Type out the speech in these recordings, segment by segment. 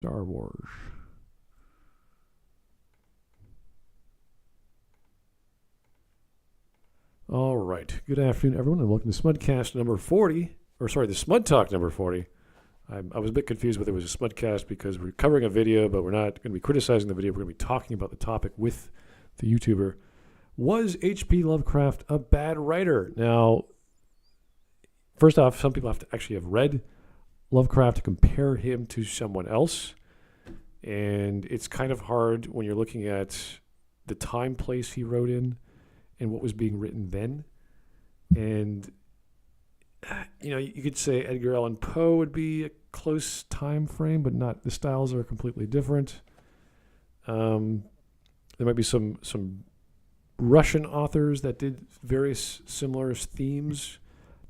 Star Wars. All right. Good afternoon, everyone, and welcome to Smudcast number 40. The Smudtalk number 40. I was a bit confused whether it was a Smudcast because we're covering a video, but we're not going to be criticizing the video. We're going to be talking about the topic with the YouTuber. Was H.P. Lovecraft a bad writer? Now, first off, some people have to actually have read Lovecraft to compare him to someone else. And it's kind of hard when you're looking at the time place he wrote in and what was being written then. And, you know, you could say Edgar Allan Poe would be a close time frame, but not, the styles are completely different. There might be some Russian authors that did various similar themes,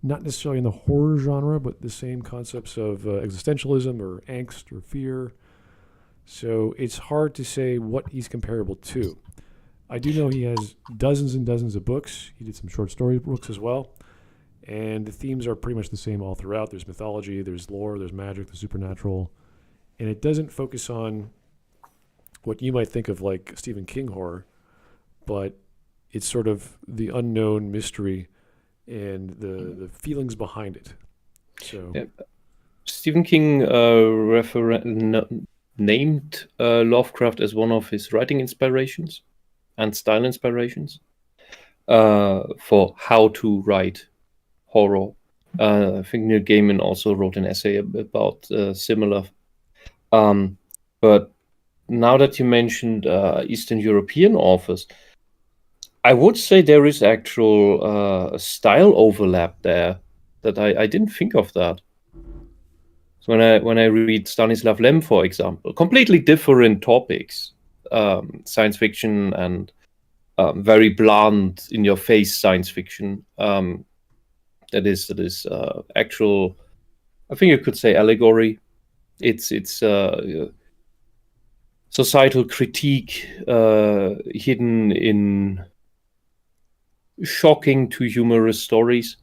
not necessarily in the horror genre, but the same concepts of existentialism or angst or fear. So it's hard to say what he's comparable to. I do know he has dozens and dozens of books. He did some short story books as well. And the themes are pretty much the same all throughout. There's mythology, there's lore, there's magic, there's supernatural. And it doesn't focus on what you might think of like Stephen King horror, but it's sort of the unknown mystery and the feelings behind it. So Stephen King named Lovecraft as one of his writing inspirations and style inspirations for how to write horror. I think Neil Gaiman also wrote an essay about similar. But now that you mentioned Eastern European authors, I would say there is actual style overlap there that I didn't think of that. So when I read Stanislav Lem, for example, completely different topics, science fiction and very blunt, in your face science fiction. That is actual. I think you could say allegory. It's societal critique hidden in shocking to humorous stories.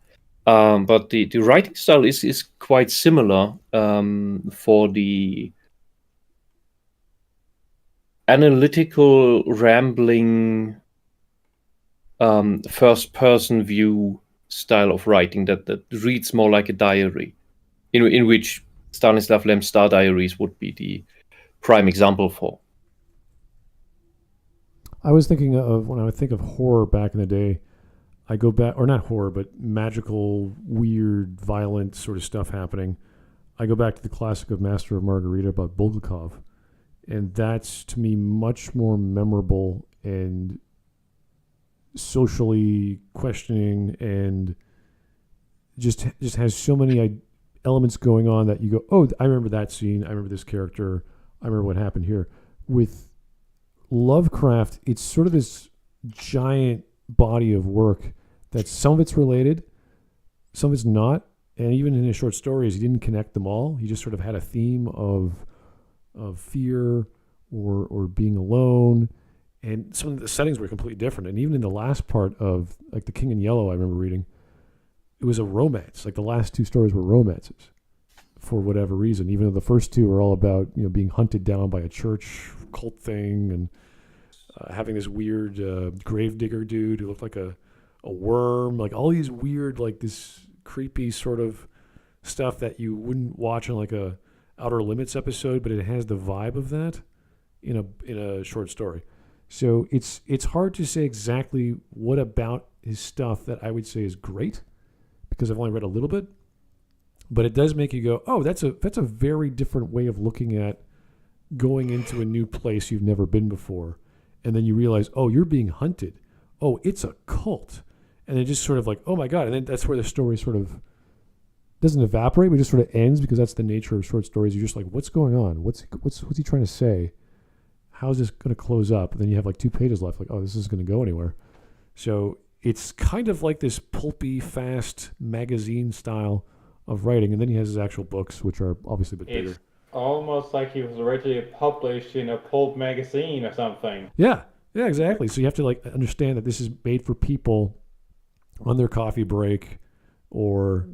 But the writing style is quite similar for the analytical, rambling, first-person view style of writing that reads more like a diary, in which Stanislav Lem's Star Diaries would be the prime example for. I was thinking of, when I would think of horror back in the day, I go back, or not horror, but magical, weird, violent sort of stuff happening. I go back to the classic of Master of Margarita about Bulgakov. And that's, to me, much more memorable and socially questioning and just has so many elements going on that you go, oh, I remember that scene. I remember this character. I remember what happened here. With Lovecraft, it's sort of this giant body of work that some of it's related, some of it's not, and even in his short stories, he didn't connect them all. He just sort of had a theme of fear or being alone, and some of the settings were completely different. And even in the last part of like The King in Yellow, I remember reading, it was a romance. Like the last two stories were romances for whatever reason, even though the first two are all about, you know, being hunted down by a church cult thing and having this weird gravedigger dude who looked like a worm, like all these weird, like this creepy sort of stuff that you wouldn't watch in like a Outer Limits episode, but it has the vibe of that in a short story. So it's hard to say exactly what about his stuff that I would say is great, because I've only read a little bit, but it does make you go, oh, that's a very different way of looking at going into a new place you've never been before. And then you realize, oh, you're being hunted. Oh, it's a cult. And it just sort of like, oh my God. And then that's where the story sort of doesn't evaporate, but just sort of ends, because that's the nature of short stories. You're just like, what's going on? What's he trying to say? How's this going to close up? And then you have like 2 pages left, like, oh, this isn't going to go anywhere. So it's kind of like this pulpy, fast magazine style of writing. And then he has his actual books, which are obviously a bit bigger. Almost like he was originally published in a pulp magazine or something. Yeah, exactly. So you have to like understand that this is made for people on their coffee break or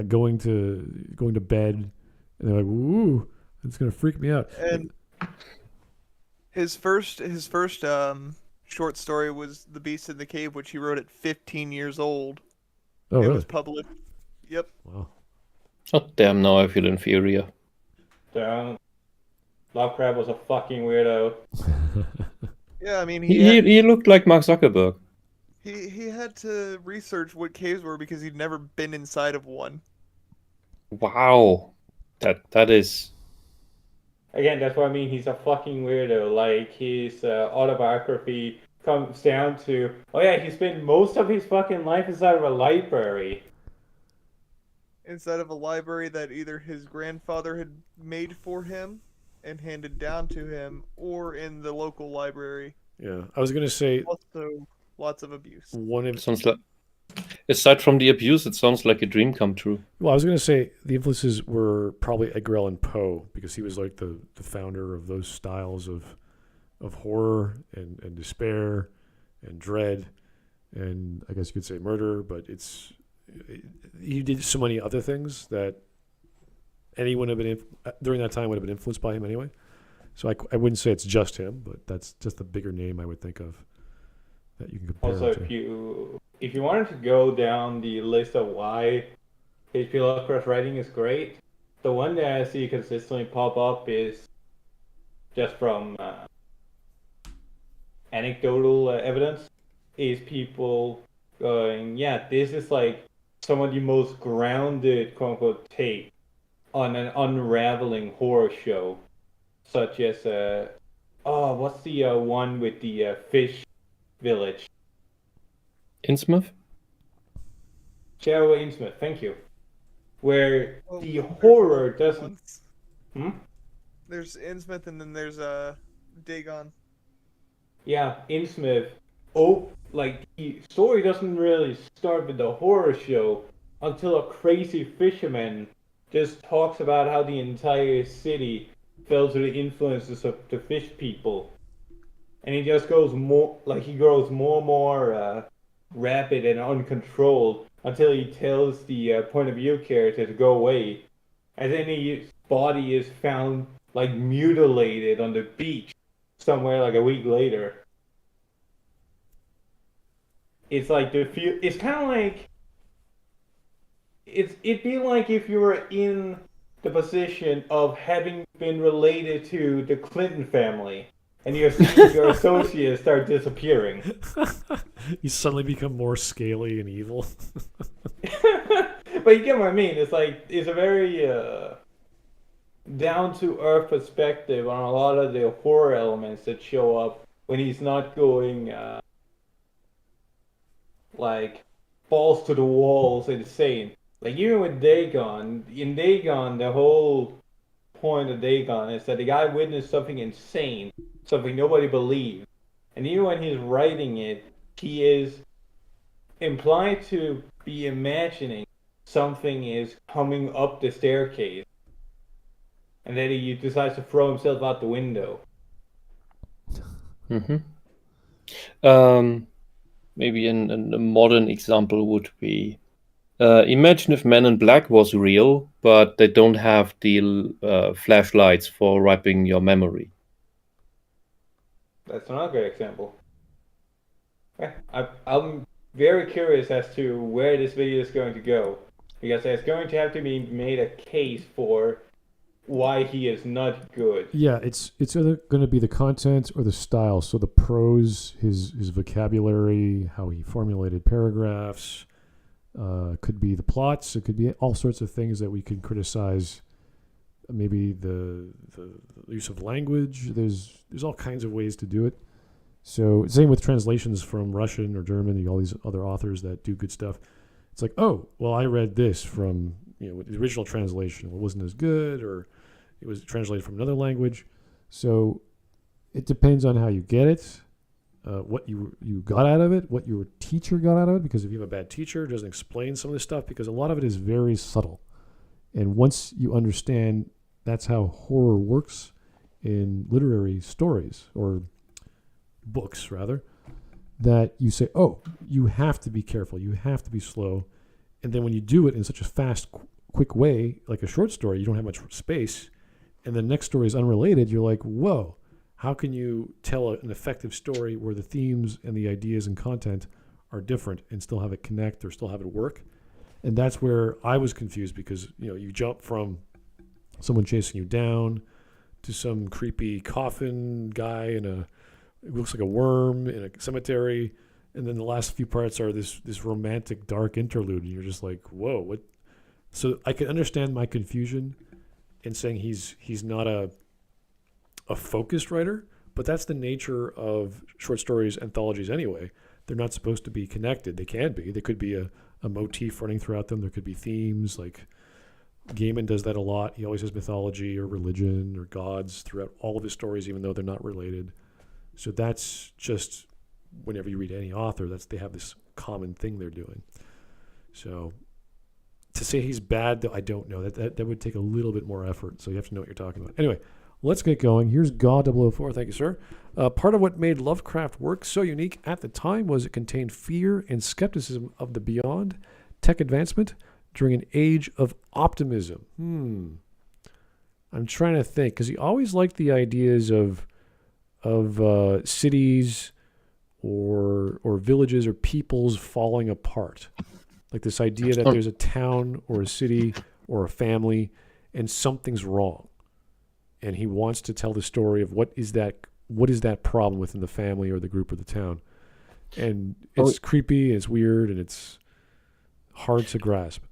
going to bed, and they're like, "Ooh, It's gonna freak me out. And his first short story was The Beast in the Cave, which he wrote at 15 years old. Oh, It really? was published. Yep. Wow. Oh, damn, now I feel inferior. Damn. Lovecraft was a fucking weirdo. Yeah, I mean, He looked like Mark Zuckerberg. he had to research what caves were because he'd never been inside of one. Wow. That is... Again, that's what I mean. He's a fucking weirdo. Like, his autobiography comes down to, oh yeah, he spent most of his fucking life inside of a library. Inside of a library that either his grandfather had made for him and handed down to him, or in the local library. Yeah, I was gonna say Also, lots of abuse. one of. Sounds like... Aside from the abuse, it sounds like a dream come true. Well, I was gonna say the influences were probably Edgar Allan Poe because he was like the founder of those styles of horror and despair and dread, and I guess you could say murder. But he did so many other things that anyone have been during that time would have been influenced by him anyway. So I wouldn't say it's just him, but that's just the bigger name I would think of that you can compare Also, him to. if you wanted to go down the list of why H.P. Lovecraft's writing is great, the one that I see consistently pop up is just from anecdotal evidence, is people going, yeah, this is like some of the most grounded, quote-unquote, take on an unraveling horror show, such as, what's the one with the fish village? Innsmouth? Shadow Innsmouth, thank you. Where Well, the there's horror multiple doesn't... ones. Hmm? There's Innsmouth, and then there's Dagon. Yeah, Innsmouth. Oh, like, the story doesn't really start with the horror show until a crazy fisherman just talks about how the entire city fell to the influences of the fish people. And he just goes more, like, he grows more and more rapid and uncontrolled until he tells the point of view character to go away. And then his body is found, like, mutilated on the beach somewhere, like, a week later. It's like it's kind of like it'd be like if you were in the position of having been related to the Clinton family and your associates start disappearing. You suddenly become more scaly and evil. But you get what I mean. It's like it's a very down to earth perspective on a lot of the horror elements that show up when he's not going like balls to the walls insane. Like even with Dagon, in Dagon, the whole point of Dagon is that the guy witnessed something insane, something nobody believed. And even when he's writing it, he is implied to be imagining something is coming up the staircase. And then he decides to throw himself out the window. Mm-hmm. Maybe a modern example would be, imagine if Men in Black was real, but they don't have the flashlights for wiping your memory. That's another great example. I'm very curious as to where this video is going to go, because there's going to have to be made a case for why he is not good. Yeah, it's either going to be the content or the style. So the prose, his vocabulary, how he formulated paragraphs, could be the plots. It could be all sorts of things that we can criticize. Maybe the use of language. There's all kinds of ways to do it. So same with translations from Russian or German. All these other authors that do good stuff. It's like, oh, well, I read this from the original translation. It wasn't as good, or it was translated from another language. So it depends on how you get it, what you got out of it, what your teacher got out of it. Because if you have a bad teacher, it doesn't explain some of this stuff, because a lot of it is very subtle. And once you understand that's how horror works in literary stories, or books rather, that you say, oh, you have to be careful, you have to be slow. And then when you do it in such a fast, quick way, like a short story, you don't have much space, and the next story is unrelated, you're like, whoa, how can you tell an effective story where the themes and the ideas and content are different and still have it connect or still have it work? And that's where I was confused, because you jump from someone chasing you down to some creepy coffin guy it looks like a worm in a cemetery, and then the last few parts are this romantic dark interlude, and you're just like, whoa, what? So I can understand my confusion in saying he's not a focused writer, but that's the nature of short stories, anthologies anyway. They're not supposed to be connected. They can be. There could be a motif running throughout them. There could be themes. Like Gaiman does that a lot. He always has mythology or religion or gods throughout all of his stories, even though they're not related. So that's just whenever you read any author, they have this common thing they're doing. So to say he's bad, though, I don't know. That would take a little bit more effort. So you have to know what you're talking about. Anyway, let's get going. Here's God004. Thank you, sir. Part of what made Lovecraft work so unique at the time was it contained fear and skepticism of the beyond, tech advancement, during an age of optimism. I'm trying to think, because he always liked the ideas of cities or villages or peoples falling apart. Like this idea that there's a town or a city or a family and something's wrong. And he wants to tell the story of what is that problem within the family or the group or the town. And it's creepy, and it's weird, and it's hard to grasp.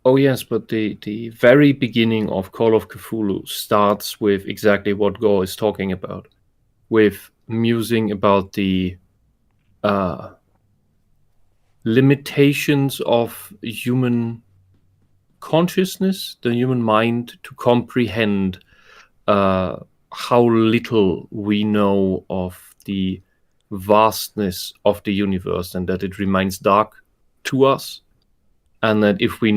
Oh yes, but the very beginning of Call of Cthulhu starts with exactly what Gore is talking about, with musing about the limitations of human consciousness, the human mind, to comprehend how little we know of the vastness of the universe, and that it remains dark to us, and that if we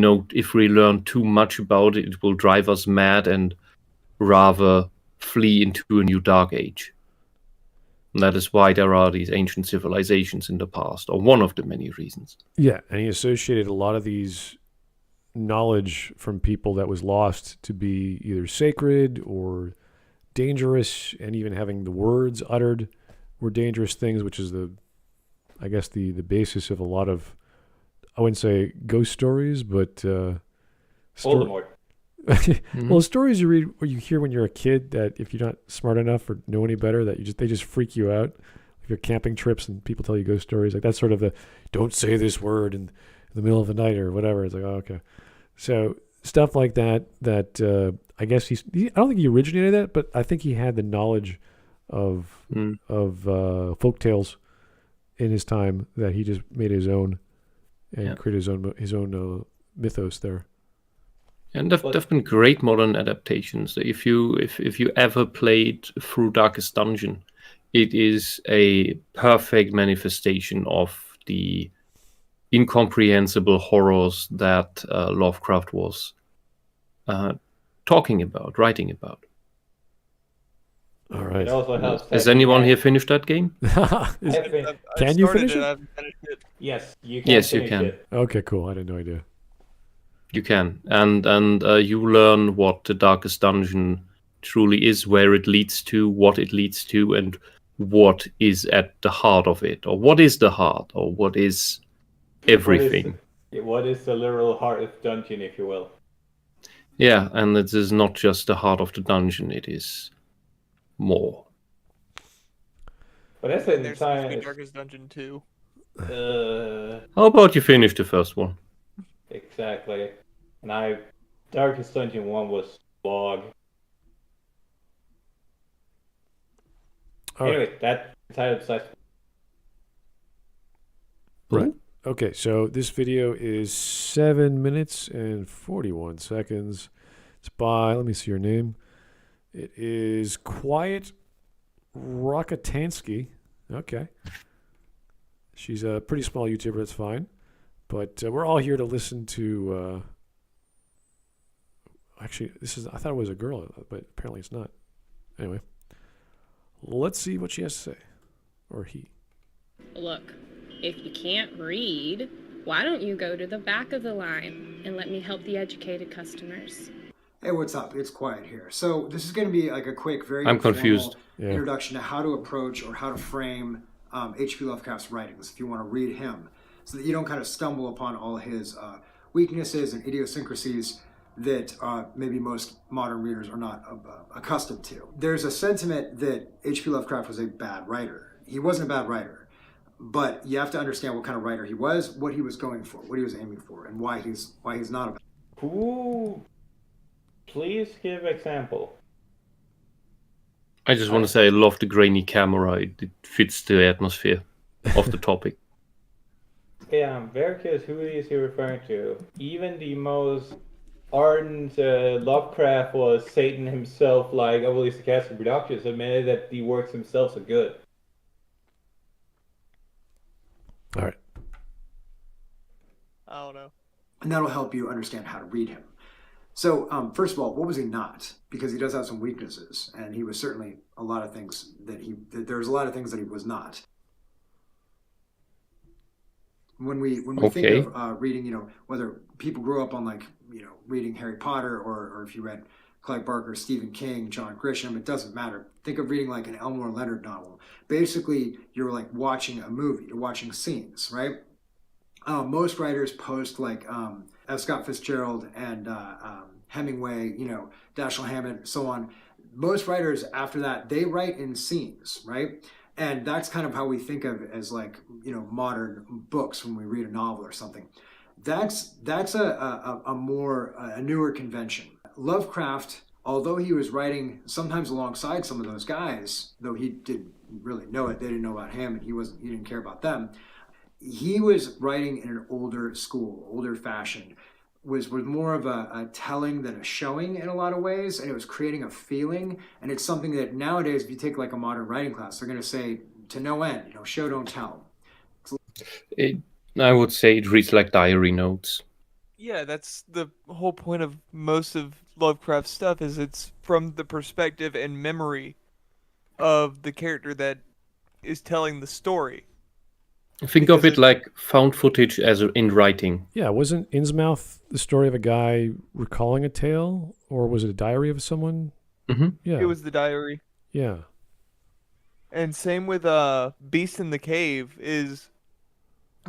learn too much about it, it will drive us mad and rather flee into a new dark age. And that is why there are these ancient civilizations in the past, or one of the many reasons. Yeah, and he associated a lot of these knowledge from people that was lost to be either sacred or dangerous, and even having the words uttered were dangerous things, which is the basis of a lot of, I wouldn't say ghost stories, but Voldemort. Well, stories you read or you hear when you're a kid, that if you're not smart enough or know any better, that they just freak you out. If you're camping trips and people tell you ghost stories, like that's sort of the don't say this word in the middle of the night or whatever. It's like, oh, okay. So stuff like that I guess I don't think he originated that, but I think he had the knowledge of folk tales in his time that he just made his own and created his own mythos there. And there've been great modern adaptations. If you ever played through Darkest Dungeon, it is a perfect manifestation of the incomprehensible horrors that Lovecraft was writing about. All right. It also helps Has that anyone here finished that game? Can you finish it? I haven't finished it. Yes, you can. Yes, you finish can. it. Okay, cool. I had no idea. You can, and you learn what the Darkest Dungeon truly is, where it leads to, what it leads to, and what is at the heart of it, or what is the heart, or what is everything. What is the literal heart of the dungeon, if you will? Yeah, and it is not just the heart of the dungeon; it is more. But that's And an there's supposed to be entire. Darkest Dungeon 2. How about you finish the first one? Exactly. And Darkest Dungeon 1 was log. All right. Anyway, that entire besides. Right. Okay, so this video is 7 minutes and 41 seconds. It's by, let me see your name. It is Quiet Rockatansky. Okay. She's a pretty small YouTuber, that's fine. But we're all here to listen to... Actually, I thought it was a girl, but apparently it's not. Anyway, let's see what she has to say. Or he. Look, if you can't read, why don't you go to the back of the line and let me help the educated customers? Hey, what's up? It's Quiet here. So this is going to be like a quick, very I'm informal confused. Yeah. introduction to how to approach or how to frame H.P. Lovecraft's writings if you want to read him, so that you don't kind of stumble upon all his weaknesses and idiosyncrasies that maybe most modern readers are not accustomed to. There's a sentiment that H.P. Lovecraft was a bad writer. He wasn't a bad writer, but you have to understand what kind of writer he was, what he was going for, what he was aiming for, and why he's not a bad. Who? Please give example. I just want to say I love the grainy camera. It fits the atmosphere of the topic. Yeah, I'm very curious. Who is he referring to? Even the most ardent Lovecraft was Satan himself, like overly sarcastic productions, admitted that the works themselves are good. All right. I don't know. And that'll help you understand how to read him. So, first of all, what was he not? Because he does have some weaknesses, and he was certainly a lot of things there's a lot of things that he was not. When we think of reading, whether people grew up on reading Harry Potter or if you read Clive Barker, Stephen King, John Grisham, it doesn't matter. Think of reading like an Elmore Leonard novel. Basically, you're like watching a movie, you're watching scenes, right? Most writers post like F. Scott Fitzgerald and Hemingway, Dashiell Hammett, so on. Most writers after that, they write in scenes, right? And that's kind of how we think of it as modern books when we read a novel or something. That's a newer convention. Lovecraft, although he was writing sometimes alongside some of those guys, though he didn't really know it, they didn't know about him, and he didn't care about them. He was writing in an older school, older fashioned, was more of a telling than a showing in a lot of ways, and it was creating a feeling. And it's something that nowadays, if you take like a modern writing class, they're going to say to no end, show, don't tell. I would say it reads like diary notes. Yeah, that's the whole point of most of Lovecraft's stuff, is it's from the perspective and memory of the character that is telling the story. Think of it like found footage in writing. Yeah, wasn't Innsmouth the story of a guy recalling a tale, or was it a diary of someone? Mm-hmm. Yeah, It was the diary. Yeah, And same with Beast in the Cave.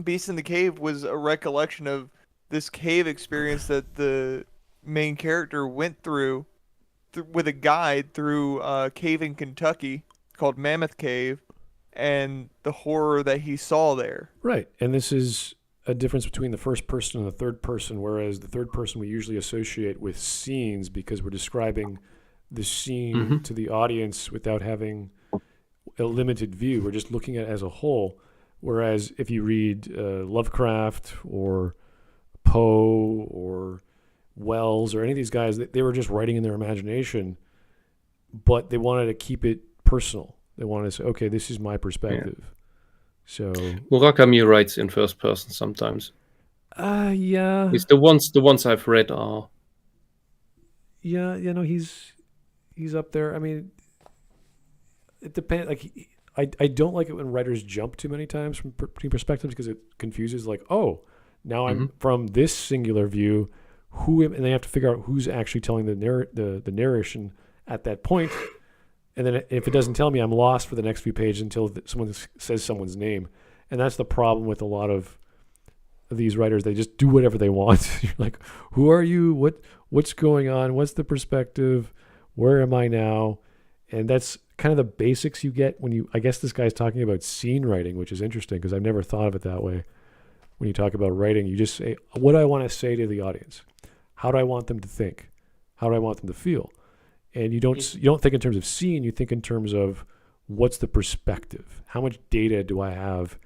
Beast in the Cave was a recollection of this cave experience that the main character went through with a guide through a cave in Kentucky called Mammoth Cave, and the horror that he saw there. right. And this is a difference between the first person and the third person, whereas the third person we usually associate with scenes because we're describing the scene to the audience without having a limited view. We're just looking at it as a whole. Whereas if you read Lovecraft or Poe or Wells or any of these guys, they were just writing in their imagination, but they wanted to keep it personal. They wanted to say, okay, this is my perspective. Yeah. So Murakami writes in first person sometimes. Yeah. It's the ones I've read are. Yeah, he's up there. I mean, it depends. Like, I don't like it when writers jump too many times from between perspectives because it confuses. Like, oh, now I'm from this singular view. And they have to figure out who's actually telling the narration at that point. And then if it doesn't tell me, I'm lost for the next few pages until someone says someone's name. And that's the problem with a lot of these writers. They just do whatever they want. You're like, who are you? What's going on? What's the perspective? Where am I now? And that's kind of the basics you get when I guess this guy's talking about scene writing, which is interesting because I've never thought of it that way. When you talk about writing, you just say, what do I want to say to the audience? How do I want them to think? How do I want them to feel? And you don't think in terms of scene, you think in terms of what's the perspective? How much data do I have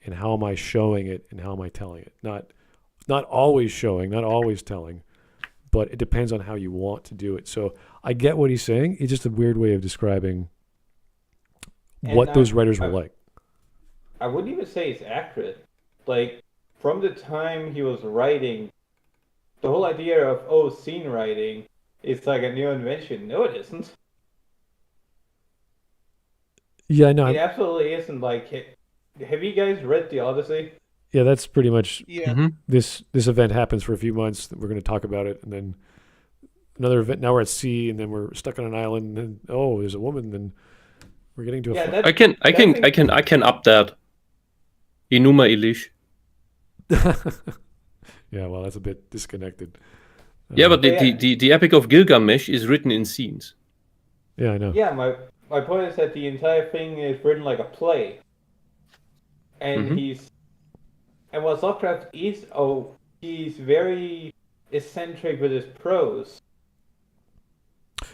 and how am I showing it and how am I telling it? Not always showing, not always telling, but it depends on how you want to do it. So I get what he's saying. It's just a weird way of describing what those writers were like. I wouldn't even say it's accurate. Like, from the time he was writing, the whole idea of, scene writing, it's like a new invention. No, it isn't. Yeah, I know. It absolutely isn't. Like, have you guys read The Odyssey? Yeah, that's pretty much. Yeah. This event happens for a few months. We're going to talk about it, and then another event. Now we're at sea, and then we're stuck on an island, and oh, there's a woman. Then we're getting to a. Yeah, fi- that, I can up that. Inuma Ilish. Yeah, well, that's a bit disconnected. Yeah, but Yeah. the Epic of Gilgamesh is written in scenes. Yeah, I know. yeah, my point is that the entire thing is written like a play, and Mhm. what Lovecraft is, he's very eccentric with his prose.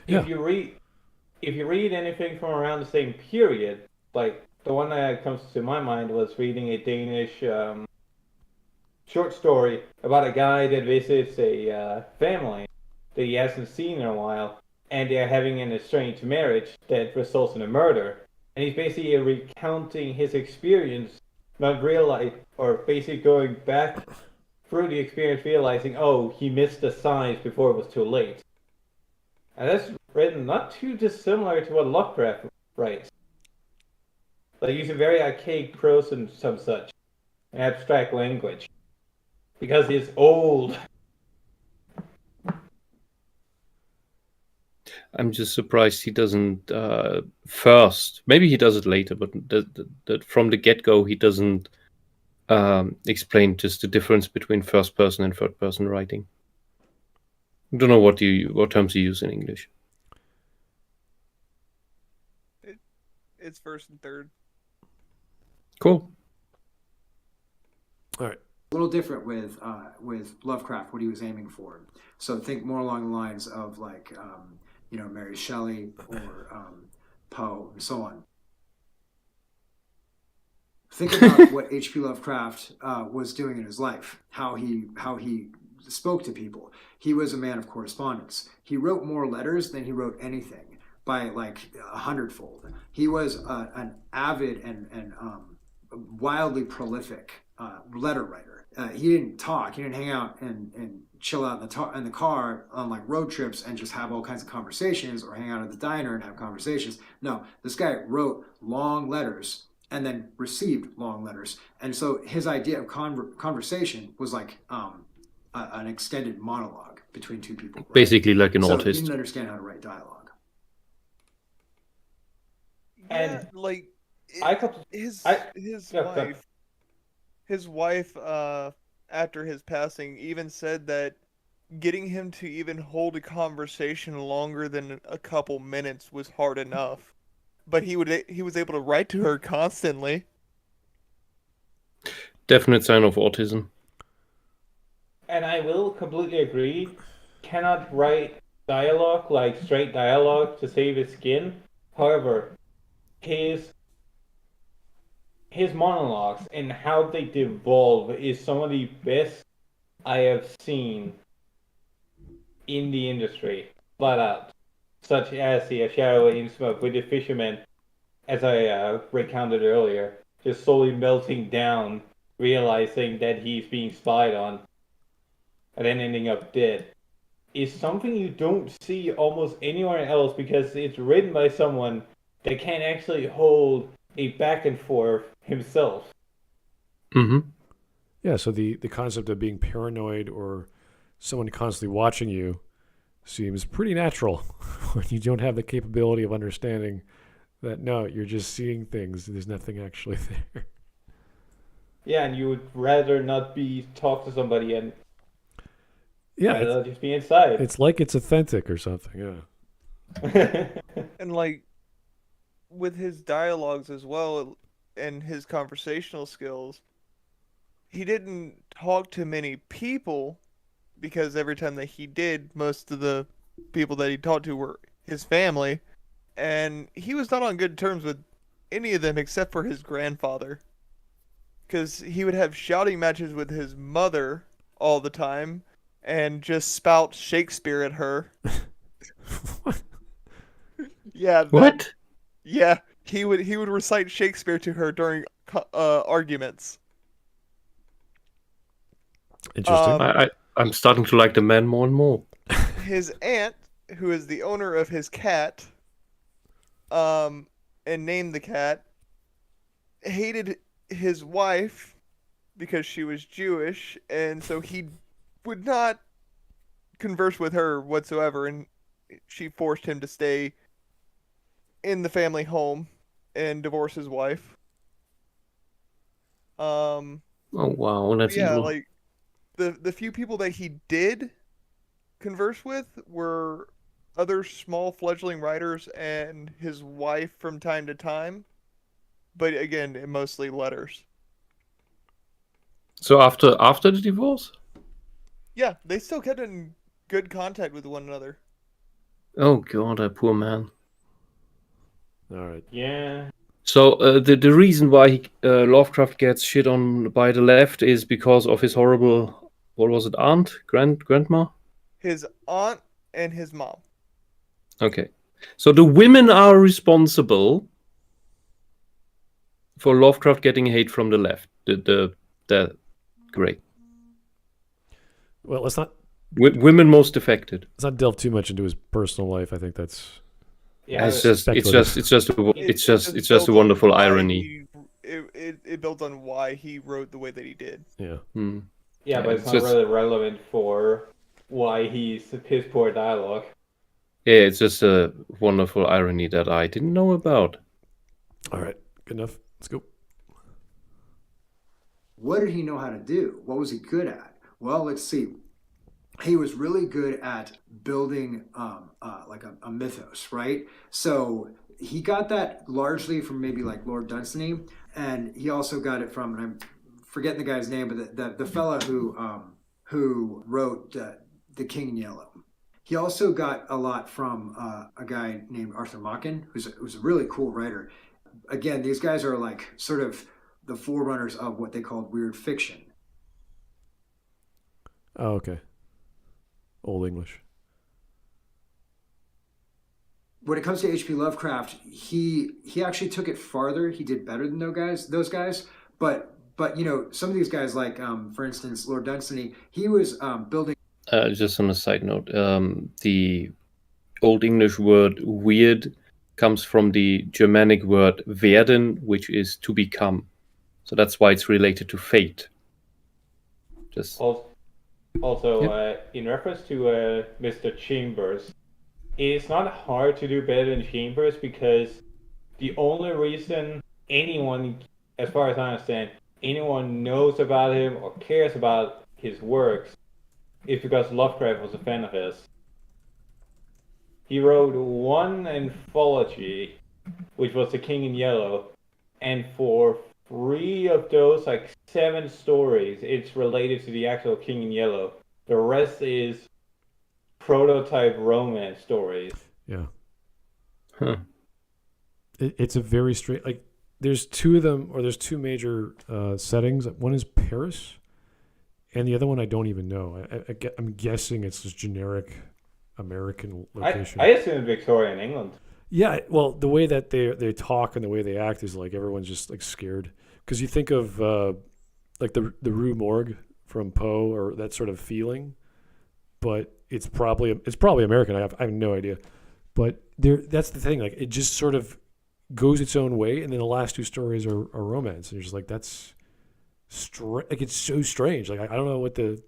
Yeah. If you read anything from around the same period, like the one that comes to my mind was reading a Danish short story about a guy that visits a family that he hasn't seen in a while, and they're having an estranged marriage that results in a murder. And he's basically recounting his experience, not realize, or basically going back through the experience, realizing, oh, he missed the signs before it was too late. And that's written not too dissimilar to what Lovecraft writes. Like using very archaic prose and some such, and abstract language. Because he's old. I'm just surprised he doesn't first. Maybe he does it later, but that from the get-go he doesn't explain just the difference between first person and third person writing. I don't know what terms you use in English. It's first and third. Cool. All right. A little different with Lovecraft, what he was aiming for. So think more along the lines of like Mary Shelley or Poe and so on. Think about what H.P. Lovecraft was doing in his life, how he spoke to people. He was a man of correspondence. He wrote more letters than he wrote anything, by like 100-fold. He was an avid and wildly prolific letter writer. He didn't talk. He didn't hang out and chill out in the car on like road trips and just have all kinds of conversations, or hang out at the diner and have conversations. No, this guy wrote long letters and then received long letters. And so his idea of conversation was like an extended monologue between two people. Right? Basically like an So artist. he didn't understand how to write dialogue. Yeah, And like his Yeah, wife after his passing even said that getting him to even hold a conversation longer than a couple minutes was hard enough, but he was able to write to her constantly. Definite sign of autism. And I will completely agree. Cannot write dialogue, like straight dialogue, to save his skin. However, his monologues and how they devolve is some of the best I have seen in the industry, flat out. Such as the Shadow in Smoke with the fisherman, as I recounted earlier, just slowly melting down, realizing that he's being spied on, and then ending up dead, is something you don't see almost anywhere else, because it's written by someone that can actually hold a back and forth himself. Mm-hmm. Yeah, so the concept of being paranoid or someone constantly watching you seems pretty natural when you don't have the capability of understanding that, no, you're just seeing things. There's nothing actually there. Yeah, and you would rather not talk to somebody and rather just be inside. It's like it's authentic or something, yeah. And like with his dialogues as well and his conversational skills, he didn't talk to many people, because every time that he did, most of the people that he talked to were his family, and he was not on good terms with any of them except for his grandfather, because he would have shouting matches with his mother all the time and just spout Shakespeare at her. Yeah. What? Yeah, he would recite Shakespeare to her during arguments. Interesting. I'm starting to like the man more and more. His aunt, who is the owner of his cat, and named the cat, hated his wife because she was Jewish, and so he would not converse with her whatsoever, and she forced him to stay in the family home and divorce his wife. Oh wow, that's Yeah, evil. like the few people that he did converse with were other small fledgling writers and his wife from time to time, but again, mostly letters. So after the divorce? Yeah, they still kept in good contact with one another. Oh god, that poor man. All right. Yeah. So the reason why Lovecraft gets shit on by the left is because of his horrible, what was it, grandma? His aunt and his mom. Okay, so the women are responsible for Lovecraft getting hate from the left. The great. Well, let's not Women most affected. delve too much into his personal life. I think that's Yeah. It's just a wonderful irony. It built on why he wrote the way that he did. yeah. Hmm. Yeah, but it's not really relevant for why his poor dialogue. Yeah, it's just a wonderful irony that I didn't know about. All right. Good enough. Let's go. What did he know how to do? What was he good at? Well, let's see. He was really good at building like a mythos, right? So he got that largely from maybe like Lord Dunsany, and he also got it from, and I'm forgetting the guy's name, but the fella who wrote The King in Yellow. He also got a lot from a guy named Arthur Machen, who's a really cool writer. Again, these guys are like sort of the forerunners of what they called weird fiction. Oh, okay. Old English. When it comes to H.P. Lovecraft, he actually took it farther. He did better than those guys. But you know, some of these guys, like for instance, Lord Dunsany, he was building. Just on a side note, the Old English word "weird" comes from the Germanic word "werden," which is to become. So that's why it's related to fate. Just Also, in reference to Mr. Chambers, it's not hard to do better than Chambers because the only reason anyone, as far as I understand, anyone knows about him or cares about his works is because Lovecraft was a fan of his. He wrote one anthology, which was The King in Yellow, and for 3 of those, like 7 stories, it's related to the actual King in Yellow. The rest is prototype romance stories. Yeah. Huh. It's a very straight, like, there's 2 of them, or there's 2 major settings. One is Paris, and the other one I don't even know. I'm guessing it's this generic American location. I assume Victorian England. Yeah, well, the way that they talk and the way they act is like everyone's just like scared. Because you think of like the Rue Morgue from Poe, or that sort of feeling, but it's probably American. I have no idea. But that's the thing. Like, it just sort of goes its own way, and then the last 2 stories are romance, and you're just like, that's like, it's so strange. Like, I don't know what the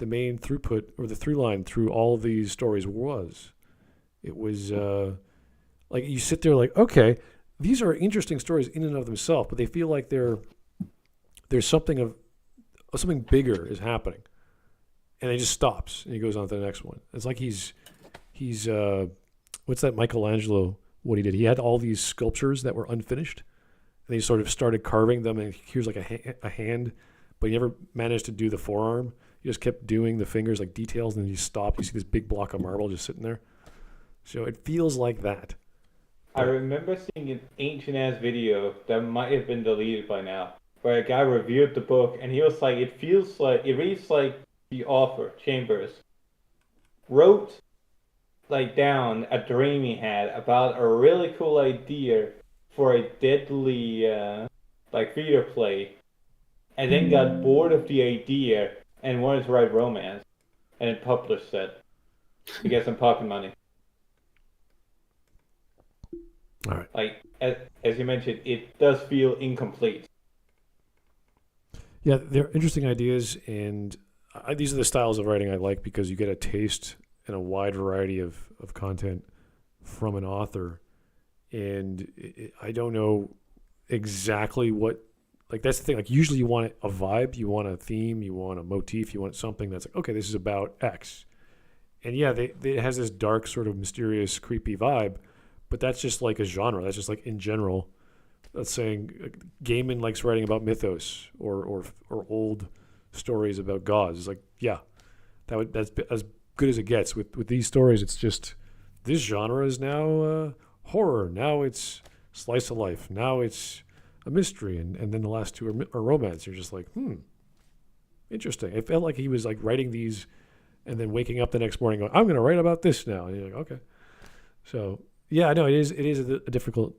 main throughput or the through line through all of these stories was. It was like, you sit there like, okay, these are interesting stories in and of themselves, but they feel like there's something bigger is happening, and it just stops and he goes on to the next one. It's like he's what's that Michelangelo, what he did? He had all these sculptures that were unfinished, and he sort of started carving them, and here's like a hand, but he never managed to do the forearm. He just kept doing the fingers, like details, and then he stopped. You see this big block of marble just sitting there. So it feels like that. I remember seeing an ancient-ass video that might have been deleted by now, where a guy reviewed the book, and he was like, it reads like the author, Chambers, wrote like down a dream he had about a really cool idea for a deadly like theater play, and then got bored of the idea and wanted to write romance, and then published it to get some pocket money. All right. Like, as you mentioned, it does feel incomplete. Yeah, they're interesting ideas, and these are the styles of writing I like because you get a taste and a wide variety of content from an author. And I don't know exactly what, like, that's the thing. Like, usually you want a vibe, you want a theme, you want a motif, you want something that's like, okay, this is about X. And yeah, it has this dark, sort of mysterious, creepy vibe, but that's just like a genre. That's just like in general. That's saying Gaiman likes writing about mythos or old stories about gods. It's like, yeah, that's as good as it gets. With these stories, it's just this genre is now horror. Now it's slice of life. Now it's a mystery, and then the last two are romance. You're just like, interesting. It felt like he was like writing these, and then waking up the next morning going, I'm going to write about this now. And you're like, okay. So yeah, I know it is a difficult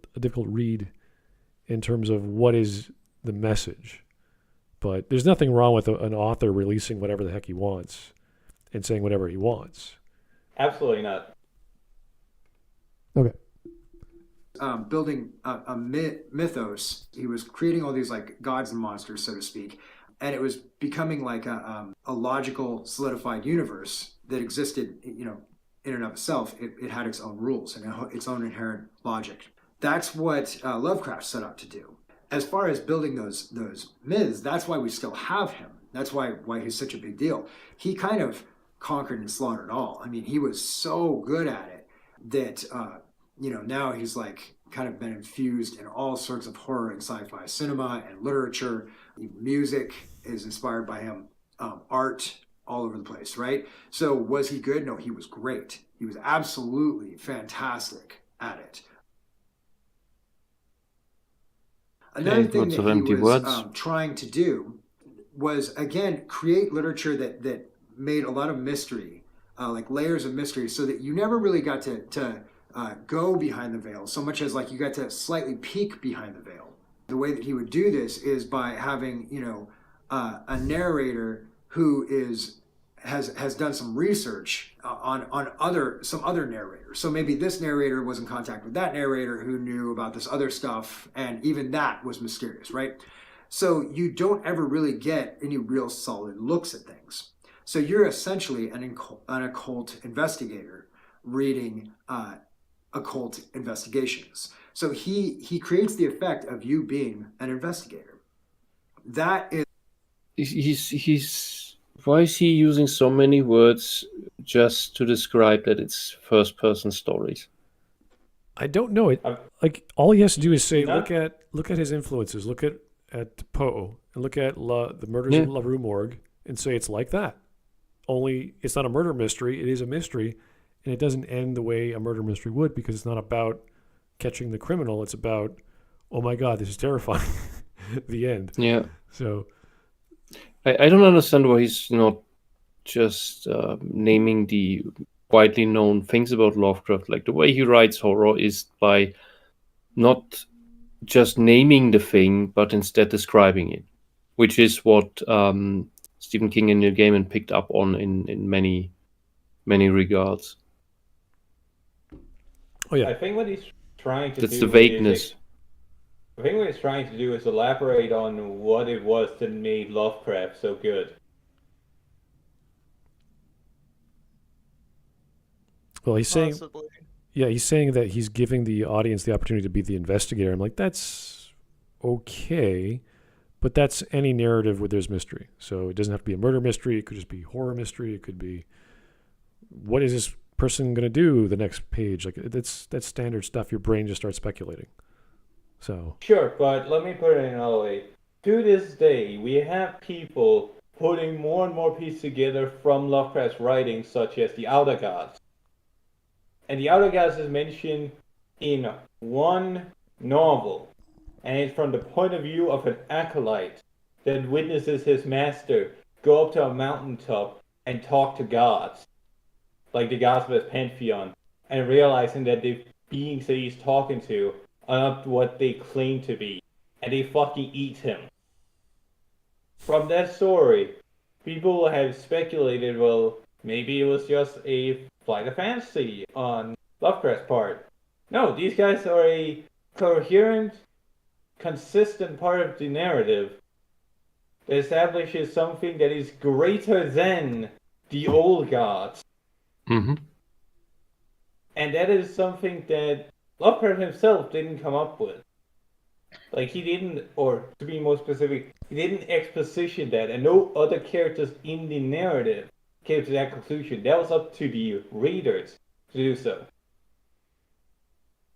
read in terms of what is the message. But there's nothing wrong with an author releasing whatever the heck he wants and saying whatever he wants. Absolutely not. Okay. Building a mythos. He was creating all these like gods and monsters, so to speak, and it was becoming like a logical, solidified universe that existed, in and of itself. It had its own rules and its own inherent logic. That's what Lovecraft set out to do. As far as building those myths, that's why we still have him. That's why he's such a big deal. He kind of conquered and slaughtered all. I mean, he was so good at it that now he's like kind of been infused in all sorts of horror and sci-fi cinema and literature. Music is inspired by him. Art all over the place, right? So was he good? No, he was great. He was absolutely fantastic at it. Another thing that he was trying to do was, again, create literature that made a lot of mystery, like layers of mystery, so that you never really got to go behind the veil so much as like you got to slightly peek behind the veil. The way that he would do this is by having a narrator who has done some research on some other narrators. So maybe this narrator was in contact with that narrator who knew about this other stuff, and even that was mysterious, right? So you don't ever really get any real solid looks at things. So you're essentially an occult investigator reading occult investigations. So he creates the effect of you being an investigator. That is. He's why is he using so many words just to describe that it's first-person stories? I don't know it. Like, all he has to do is say, No. look at his influences. Look at Poe and look at the Murders in La Rue Morgue and say it's like that. Only it's not a murder mystery. It is a mystery, and it doesn't end the way a murder mystery would, because it's not about catching the criminal. It's about, oh my God, this is terrifying. The end. Yeah. So I don't understand why he's not just naming the widely known things about Lovecraft. Like, the way he writes horror is by not just naming the thing, but instead describing it, which is what Stephen King and Neil Gaiman picked up on in many, many regards. Oh yeah. I think what he's trying to That's do the vagueness. is, I think what he's trying to do is elaborate on what it was that made Lovecraft so good. Well, he's saying, Possibly. yeah, he's saying that he's giving the audience the opportunity to be the investigator. I'm like, that's okay, but that's any narrative where there's mystery. So it doesn't have to be a murder mystery. It could just be horror mystery. It could be, what is this person going to do the next page? Like, that's standard stuff. Your brain just starts speculating. So Sure, but let me put it another way. To this day, we have people putting more and more pieces together from Lovecraft's writings, such as the Outer Gods. And the Outer Gods is mentioned in one novel, and it's from the point of view of an acolyte that witnesses his master go up to a mountaintop and talk to gods, like the gods of his pantheon, and realizing that the beings that he's talking to are not what they claim to be, and they fucking eat him. From that story, people have speculated, well, maybe it was just a flight of fantasy on Lovecraft's part. No, these guys are a coherent, consistent part of the narrative that establishes something that is greater than the old gods. Mm-hmm. And that is something that Lovecraft himself didn't come up with. Like, he didn't, or to be more specific, he didn't exposition that, and no other characters in the narrative came to that conclusion. That was up to the readers to do so.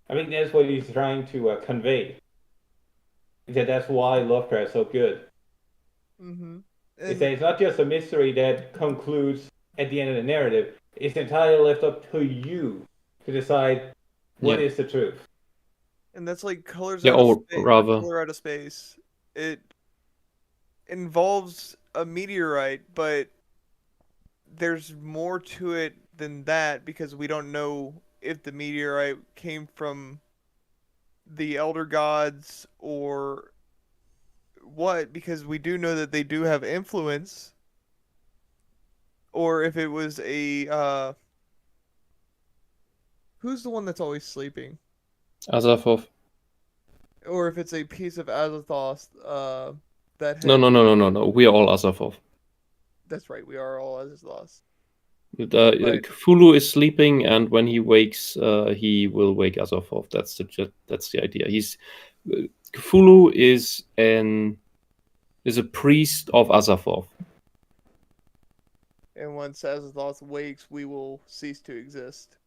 I think that's what he's trying to convey. That's why Lovecraft's so good. Mm-hmm. Is that it's not just a mystery that concludes at the end of the narrative. It's entirely left up to you to decide what is the truth. And that's like Color rather, Out of Space. It involves a meteorite, but there's more to it than that because we don't know if the meteorite came from the Elder Gods or what, because we do know that they do have influence, or if it was a who's the one that's always sleeping? Azathoth. Or if it's a piece of Azathoth that had... No. We are all Azathoth. That's right, we are all Azathoth. Cthulhu is sleeping, and when he wakes, he will wake Azathoth. That's the idea. Cthulhu is a priest of Azathoth. And once Azathoth wakes, we will cease to exist.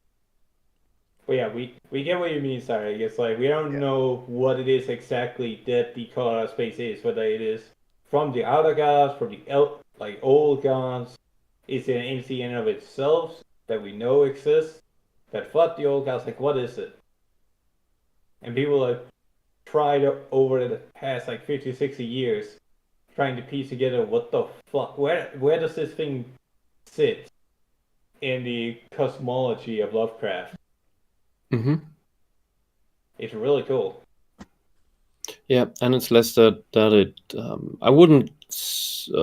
Well, yeah, we get what you mean, sorry. It's like we don't know what it is exactly that the Color Out of Space is, whether it is from the Outer Gods, from the old gods. Is it an entity in and of itself that we know exists, that fought the old gods? Like, what is it? And people have tried over the past 50, 60 years trying to piece together what the fuck, where does this thing sit in the cosmology of Lovecraft? Mm-hmm. It's really cool. Yeah, and it's less that it. I wouldn't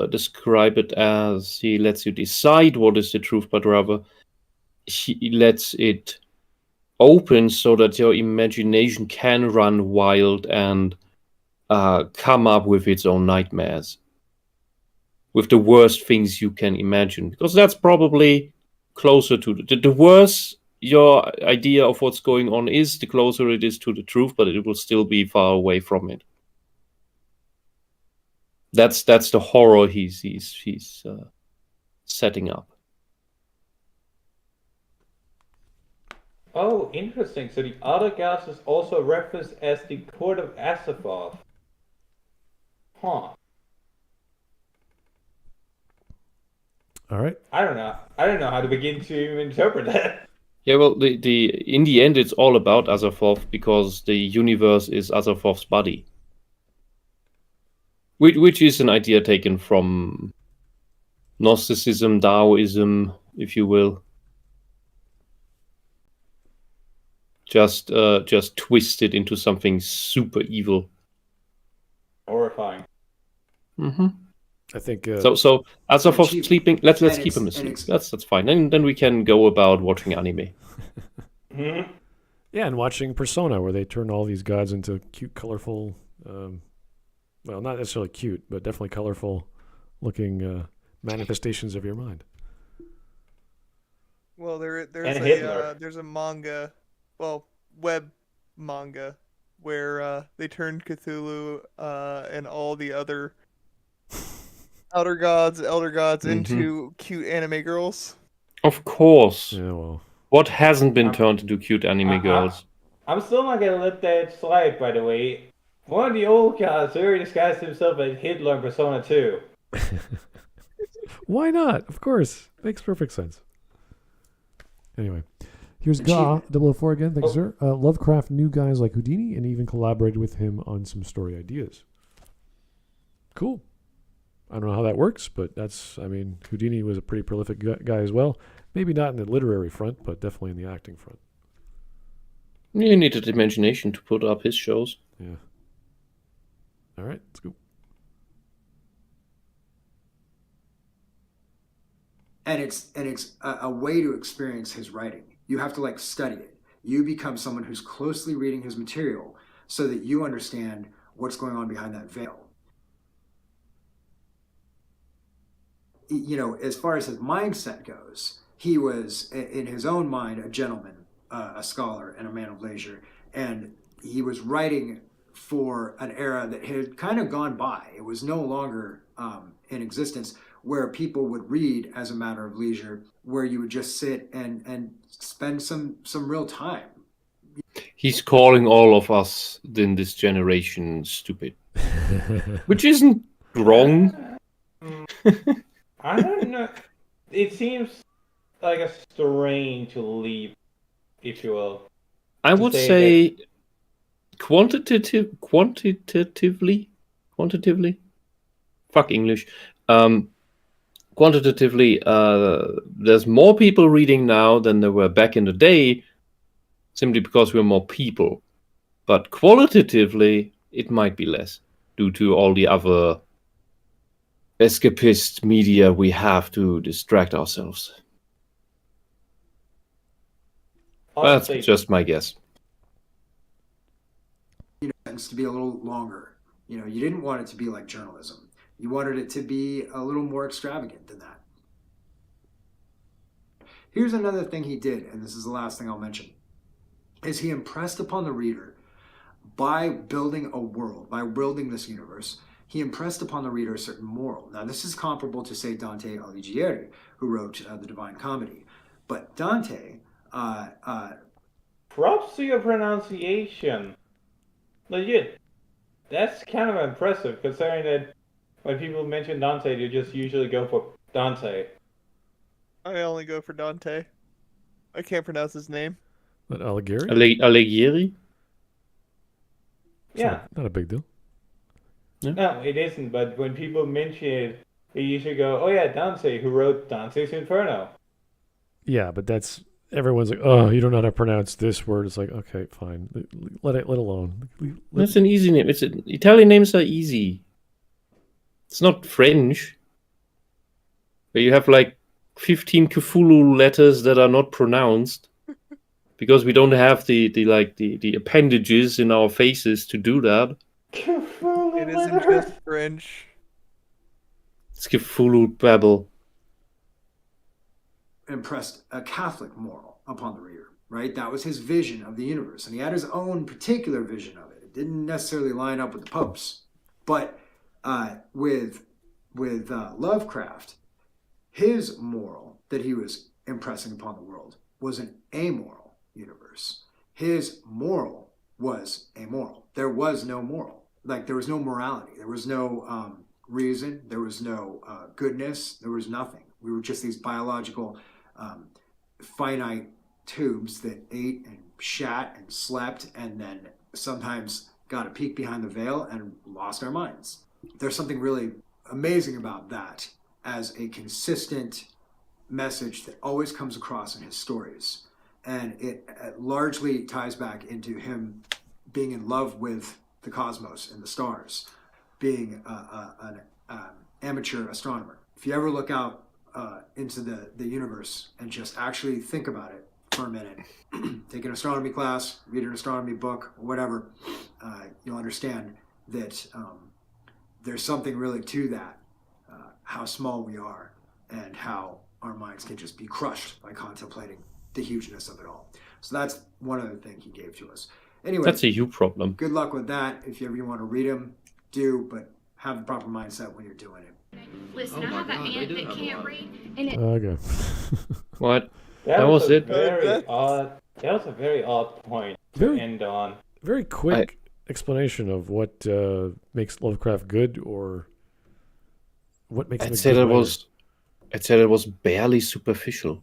describe it as he lets you decide what is the truth, but rather he lets it open so that your imagination can run wild and come up with its own nightmares, with the worst things you can imagine, because that's probably closer to the worse your idea of what's going on is, the closer it is to the truth, but it will still be far away from it. That's the horror he's setting up. Oh, interesting. So the Outer Gods is also referenced as the Court of Azathoth. Huh. All right. I don't know how to begin to interpret that. Yeah, well, in the end, it's all about Azathoth because the universe is Azathoth's body, which is an idea taken from Gnosticism, Taoism, if you will. Just twisted into something super evil. Horrifying. Mm-hmm. I think so Azathoth sleeping. Let's keep him asleep. That's fine. And then we can go about watching anime. Mm-hmm. Yeah, and watching Persona, where they turn all these gods into cute, colorful. Well, not necessarily cute, but definitely colorful-looking manifestations of your mind. Well, there's a manga, web manga, where they turned Cthulhu and all the other Elder Gods into cute anime girls. Of course. Yeah, well. What hasn't been turned into cute anime girls? I'm still not gonna let that slide, by the way. One of the old gods already disguised himself as Hitler in Persona 2. Why not? Of course. Makes perfect sense. Anyway, here's Ga 004 again. Thanks, sir. Lovecraft knew guys like Houdini and even collaborated with him on some story ideas. Cool. I don't know how that works, but Houdini was a pretty prolific guy as well. Maybe not in the literary front, but definitely in the acting front. You needed imagination to put up his shows. Yeah. All right, let's go. And it's a way to experience his writing. You have to study it. You become someone who's closely reading his material so that you understand what's going on behind that veil. as far as his mindset goes, he was in his own mind a gentleman, a scholar, and a man of leisure, and he was writing for an era that had kind of gone by. It was no longer in existence, where people would read as a matter of leisure, where you would just sit and spend some real time. He's calling all of us in this generation stupid, which isn't wrong. I don't know. It seems like a strange leap, if you will. I would say quantitatively, fuck English. Quantitatively, there's more people reading now than there were back in the day, simply because we're more people. But qualitatively, it might be less due to all the other escapist media we have to distract ourselves. That's just my guess. Tends to be a little longer. You didn't want it to be like journalism. You wanted it to be a little more extravagant than that. Here's another thing he did, and this is the last thing I'll mention, is he impressed upon the reader by building a world, by building this universe, he impressed upon the reader a certain moral. Now, this is comparable to, say, Dante Alighieri, who wrote the Divine Comedy. But Dante... props to your pronunciation. Legit. That's kind of impressive, considering that when people mention Dante, they just usually go for Dante. I only go for Dante. I can't pronounce his name. What, Alighieri? Alighieri? Yeah. Not a big deal. Yeah. No, it isn't, but when people mention it, they usually go, oh yeah, Dante, who wrote Dante's Inferno. Yeah, but that's... Everyone's like, oh, you don't know how to pronounce this word. It's like, okay, fine. Let alone. That's an easy name. Italian names are easy. It's not French, where you have like 15 Cthulhu letters that are not pronounced because we don't have the appendages in our faces to do that. It isn't just French. It's Cthulhu babble. Impressed a Catholic moral upon the reader, right? That was his vision of the universe, and he had his own particular vision of it. It didn't necessarily line up with the Pope's, but with Lovecraft, his moral that he was impressing upon the world was an amoral universe. His moral was amoral. There was no moral. Like, there was no morality. There was no reason. There was no goodness. There was nothing. We were just these biological finite tubes that ate and shat and slept and then sometimes got a peek behind the veil and lost our minds. There's something really amazing about that as a consistent message that always comes across in his stories. And it largely ties back into him being in love with the cosmos and the stars, being an amateur astronomer. If you ever look out into the universe and just actually think about it for a minute, take an astronomy class, read an astronomy book, or whatever, you'll understand that there's something really to that, how small we are and how our minds can just be crushed by contemplating the hugeness of it all. So that's one other thing he gave to us. Anyway, that's a you problem. Good luck with that. If you ever want to read them, do, but have the proper mindset when you're doing it. Listen, I have an aunt that can't read, and it... Okay. What? That was it. Very odd. That was a very odd point to end on. Very quick explanation of what makes Lovecraft good, or what makes him a good writer. I'd say it was barely superficial.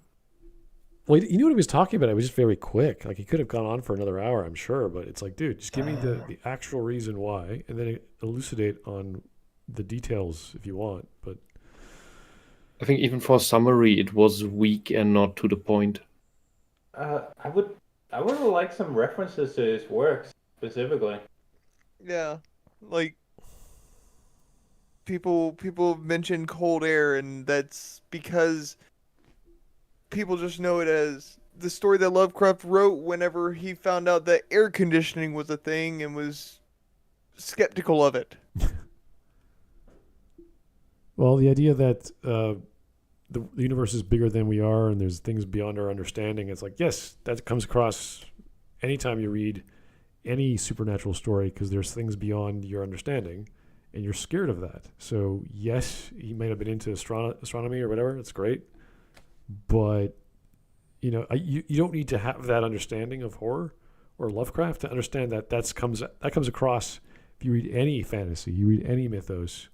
Well, you knew what he was talking about. It was just very quick. Like, he could have gone on for another hour, I'm sure, but it's like, dude, just give me the actual reason why, and then elucidate on the details if you want. But I think even for a summary, it was weak and not to the point. I would like some references to his works specifically. Yeah, like people mention Cold Air, and that's because people just know it as the story that Lovecraft wrote whenever he found out that air conditioning was a thing and was skeptical of it. Well, the idea that the universe is bigger than we are, and there's things beyond our understanding. It's like, yes, that comes across anytime you read any supernatural story, because there's things beyond your understanding, and you're scared of that. So yes, he might have been into astronomy or whatever. It's great, but you don't need to have that understanding of horror or Lovecraft to understand that comes across. If you read any fantasy, you read any mythos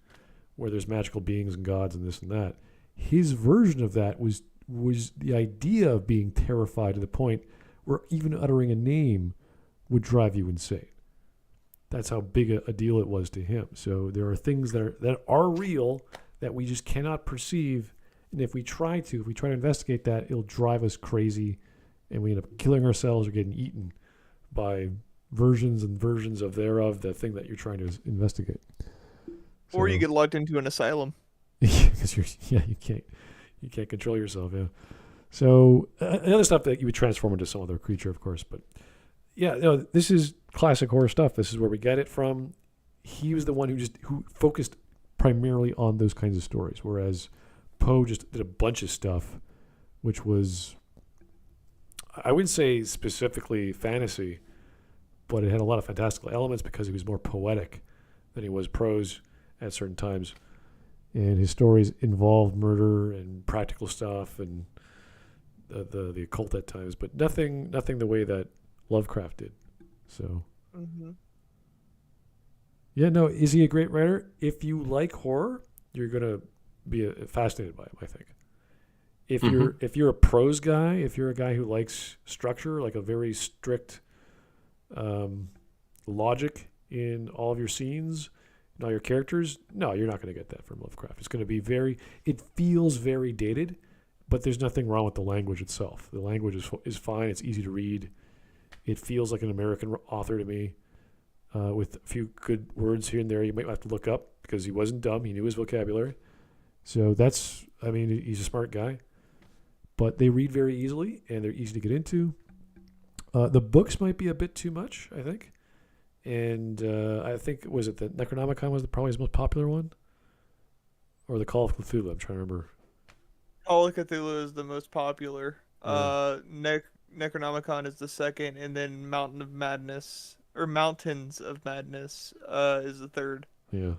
where there's magical beings and gods and this and that, his version of that was the idea of being terrified to the point where even uttering a name would drive you insane. That's how big a deal it was to him. So there are things that are real that we just cannot perceive, and if we try to investigate that, it'll drive us crazy, and we end up killing ourselves or getting eaten by versions and versions of the thing that you're trying to investigate. Or you get locked into an asylum. Because you can't control yourself. Yeah. So other stuff that you would transform into some other creature, of course. But yeah, this is classic horror stuff. This is where we get it from. He was the one who focused primarily on those kinds of stories, whereas Poe just did a bunch of stuff, which was, I wouldn't say specifically fantasy, but it had a lot of fantastical elements because he was more poetic than he was prose at certain times. And his stories involved murder and practical stuff and the occult at times, but nothing the way that Lovecraft did. So, yeah, no, is he a great writer? If you like horror, you're gonna be fascinated by him, I think. If you're a prose guy, if you're a guy who likes structure, like a very strict logic in all of your scenes and all your characters, no, you're not going to get that from Lovecraft. It's going to be it feels very dated, but there's nothing wrong with the language itself. The language is fine. It's easy to read. It feels like an American author to me, with a few good words here and there you might have to look up because he wasn't dumb. He knew his vocabulary. So he's a smart guy. But they read very easily, and they're easy to get into. The books might be a bit too much, I think. And I think, was it the Necronomicon was probably his most popular one? Or the Call of Cthulhu, I'm trying to remember. Call of Cthulhu is the most popular. Yeah. Necronomicon is the second, and then Mountains of Madness is the third. Yeah.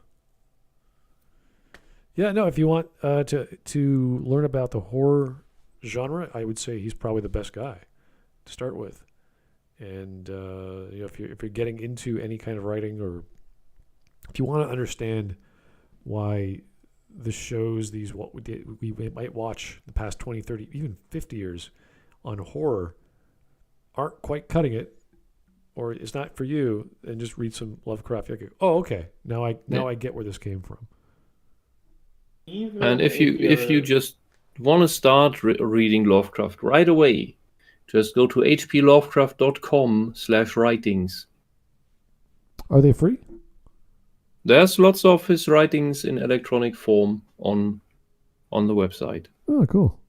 Yeah, no, if you want to learn about the horror genre, I would say he's probably the best guy to start with. And if you're getting into any kind of writing, or if you want to understand why the shows we might watch the past 20, 30, even 50 years on horror aren't quite cutting it, or it's not for you, and just read some Lovecraft. You're like, oh, okay, now I get where this came from. And if you just want to start reading Lovecraft right away, just go to hplovecraft.com/writings. Are they free? There's lots of his writings in electronic form on the website. Oh, cool.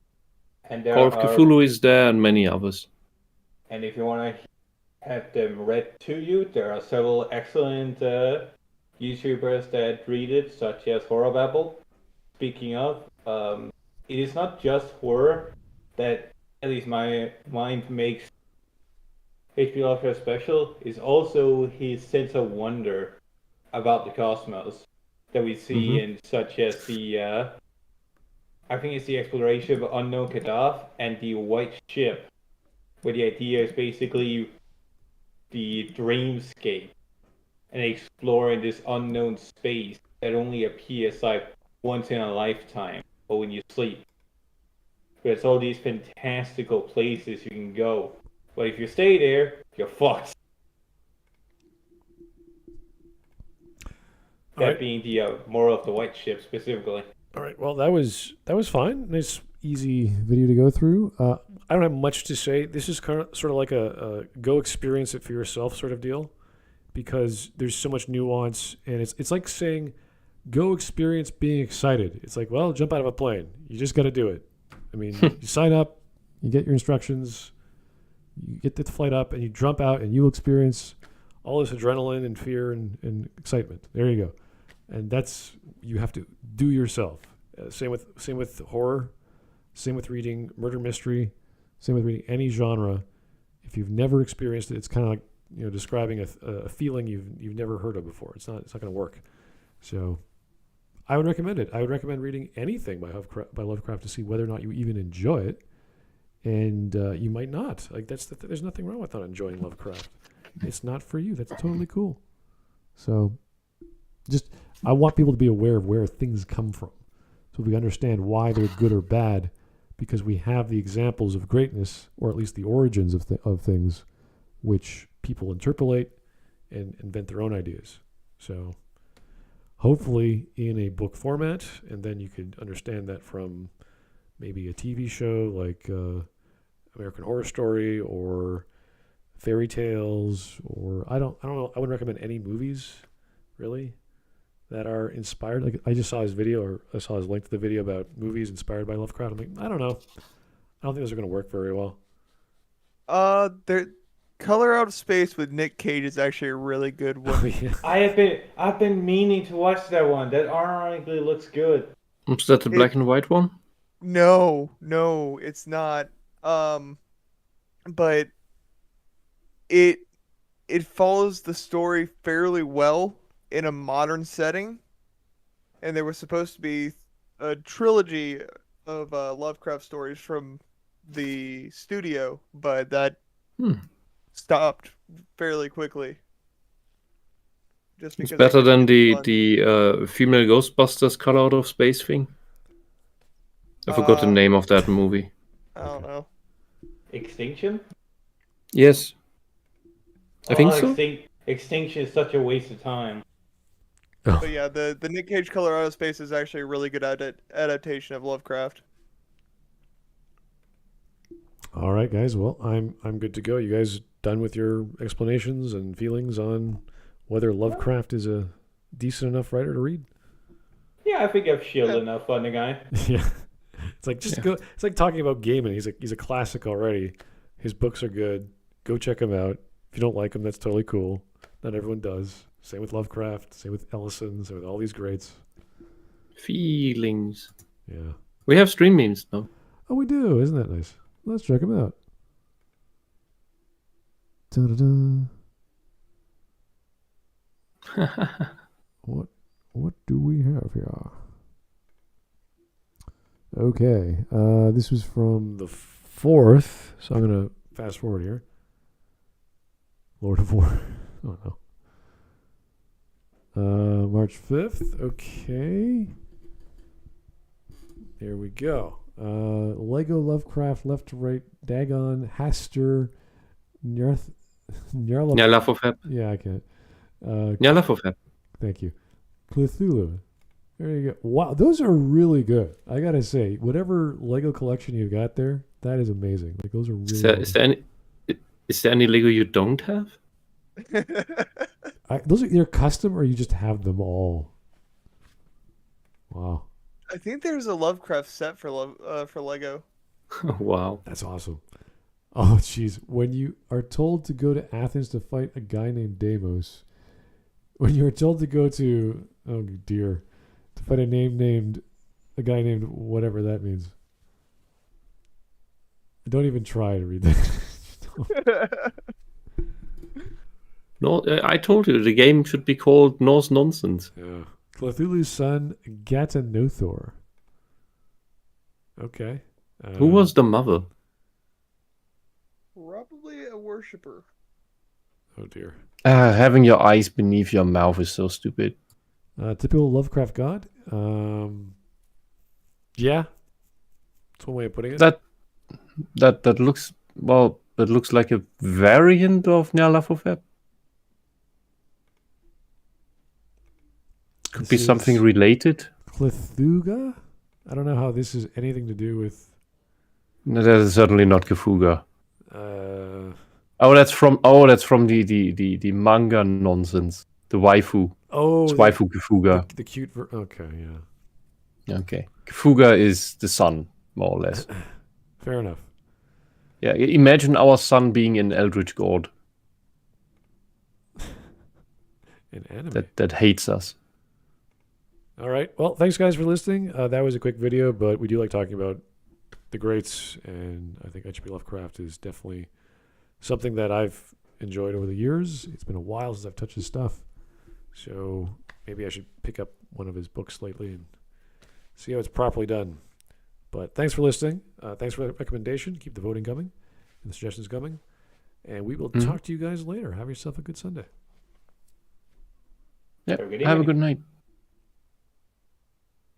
And Call of Cthulhu is there, and many others. And if you want to have them read to you, there are several excellent YouTubers that read it, such as HorrorBabble. Speaking of, it is not just horror that, at least my mind, makes H.P. Lovecraft special. Is also his sense of wonder about the cosmos that we see in such as the I think it's the exploration of Unknown Kadath and the White Ship, where the idea is basically the dreamscape and exploring this unknown space that only appears like once in a lifetime or when you sleep. There's all these fantastical places you can go, but if you stay there, you're fucked. That being the moral of the White Ship specifically. All right. Well, that was fine. Nice, easy video to go through. I don't have much to say. This is sort of like a go experience it for yourself sort of deal, because there's so much nuance, and it's like saying go experience being excited. It's like, well, jump out of a plane. You just got to do it. I mean, you sign up, you get your instructions, you get the flight up, and you jump out, and you'll experience all this adrenaline and fear and excitement. There you go. And that's, you have to do yourself. Same with horror. Same with reading murder mystery. Same with reading any genre. If you've never experienced it, it's kind of like describing a feeling you've never heard of before. It's not going to work. So I would recommend it. I would recommend reading anything by Lovecraft to see whether or not you even enjoy it. And you might not. Like there's nothing wrong with not enjoying Lovecraft. It's not for you. That's totally cool. So I want people to be aware of where things come from, so we understand why they're good or bad, because we have the examples of greatness, or at least the origins of things, which people interpolate and invent their own ideas. So hopefully in a book format, and then you could understand that from maybe a TV show like American Horror Story or fairy tales, or I don't know. I wouldn't recommend any movies really that are inspired. Like I just saw his video, or I saw his link to the video about movies inspired by Lovecraft. I'm like, I don't know. I don't think those are going to work very well. Color Out of Space with Nick Cage is actually a really good one. Oh, yeah. I've been meaning to watch that one. That ironically looks good. Is that the black and white one? No, it's not. But it follows the story fairly well in a modern setting, and there was supposed to be a trilogy of Lovecraft stories from the studio, but that stopped fairly quickly. Just because It's better than the female Ghostbusters Color Out of Space thing. I forgot the name of that movie. I don't know. Extinction? Yes. I think so. Extinction is such a waste of time. Oh. But yeah, the Nick Cage Color Out of Space is actually a really good adaptation of Lovecraft. All right, guys. Well, I'm good to go. You guys done with your explanations and feelings on whether Lovecraft is a decent enough writer to read? Yeah, I think I've shielded enough on the guy. Yeah. It's like go. It's like talking about Gaiman. He's a classic already. His books are good. Go check him out. If you don't like him, that's totally cool. Not everyone does. Same with Lovecraft. Same with Ellison. Same with all these greats. Feelings. Yeah. We have stream memes now. Oh, we do. Isn't that nice? Let's check him out. Da-da-da. What do we have here? Okay. This was from the 4th, so I'm going to fast forward here. Lord of War. Oh, no. March 5th. Okay. There we go. Lego Lovecraft, left to right, Dagon, Haster, Nyarlathotep. Yeah, I can't. Nyarlathotep. Thank you. Cthulhu. There you go. Wow, those are really good. I gotta say, whatever Lego collection you got there, that is amazing. Like those are really. Is there any Lego you don't have? Those are either custom or you just have them all. Wow. I think there's a Lovecraft set for Lego. Wow. That's awesome. Oh, jeez. When you are told to go to Athens to fight a guy named Deimos, when you are told to go to, oh dear, to fight a guy named whatever that means. Don't even try to read that. No, I told you the game should be called Norse Nonsense. Yeah. Cthulhu's son, Gatanothor. Okay. Who was the mother? Probably a worshipper. Oh dear. Having your eyes beneath your mouth is so stupid. Typical Lovecraft god. Yeah. That's one way of putting it. That looks that looks like a variant of Nyarlathotep. Could be something related. Cthulhu? I don't know how this is anything to do with. No, that is certainly not Cthulhu. That's from the manga nonsense. The waifu. Oh, it's waifu Cthulhu. The cute. Okay, yeah. Okay, Cthulhu is the sun, more or less. Fair enough. Yeah, imagine our sun being an eldritch god. An anime. That hates us. All right. Well, thanks guys for listening. That was a quick video, but we do like talking about the greats, and I think H.P. Lovecraft is definitely something that I've enjoyed over the years. It's been a while since I've touched his stuff, so maybe I should pick up one of his books lately and see how it's properly done. But thanks for listening. Thanks for the recommendation. Keep the voting coming and the suggestions coming. And we will talk to you guys later. Have yourself a good Sunday. Yeah. Have a good Have a evening. good night.